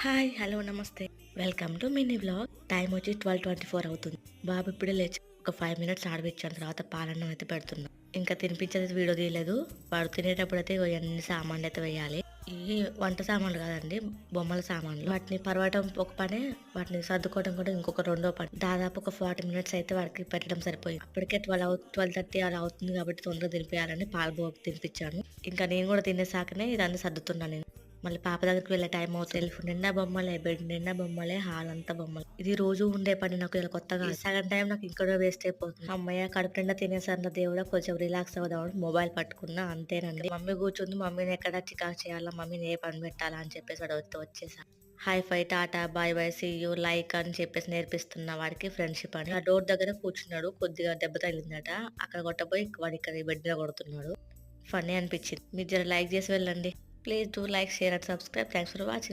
Hi! Hello! నమస్తే. Welcome to mini vlog. Time వచ్చి 12:24 అవుతుంది. బాబు ఇప్పుడే లేచి ఒక 5 మినిట్స్ ఆడపిచ్చాను. తర్వాత పాలన్నం అయితే పెడుతున్నా. ఇంకా తినిపించేది వీడియో తీయలేదు. వాడు తినేటప్పుడైతే ఇగో ఇయన్నీ సామాన్లయితే వేయాలి. ఇయి వంట సామాన్లు కాదండి. బొమ్మల సామాన్లు. వాటిని పరవటం ఒక పనే, వాటిని సర్దుకోవడం కూడా ఇంకొక రెండో పని. దాదాపు ఒక 40 మినిట్స్ అయితే వాడికి పెట్టడం సరిపోయింది. అప్పటికే 12:30 అలా అవుతుంది కాబట్టి తొందరగా తినిపియాలని పాలు తినిపించాను. ఇంకా నేను కూడా తినేసాకనే ఇదన్నీ సర్దుతున్నా నేను. మళ్ళీ పాప దగ్గరికి వెళ్ళే టైం అవుతుంది. సెల్ఫ్ నిండా బొమ్మలే, బెడ్ నిండా బొమ్మలే, హాల్ అంతా బొమ్మలే. ఇది రోజు ఉండే పని నాకు ఇలా కొత్తగా ఈ సగం టైం నాకు ఇక్కడ వేస్ట్ అయిపోతుంది. హమ్మయ్య! కడుపు నిండా తినేసాను దేవుడా! కొంచెం రిలాక్స్ అవుదామని మొబైల్ పట్టుకున్నా అంతేనండి. మమ్మీ కూర్చుంది. మమ్మీని ఎక్కడ చికాకు చేయాలా? మమ్మీని ఏ పని పెట్టాలా? అని చెప్పేసి వచ్చేసా. High five, tata, bye bye, see you, like అని చెప్పేసి నేర్పిస్తున్నా వాడికి ఫ్రెండ్‌షిప్ అని. ఆ డోర్ దగ్గర కూర్చున్నాడు. కొద్దిగా దెబ్బ తగిలిందట. అక్కడ కొట్టబోయి వాడు ఇక్కడ ఈ బెడ్ మీద కొడుతున్నాడు. ఫన్నీ అనిపించింది. మీరు జర లైక్ చేసి వెళ్ళండి. Please do like, share and subscribe. Thanks for watching.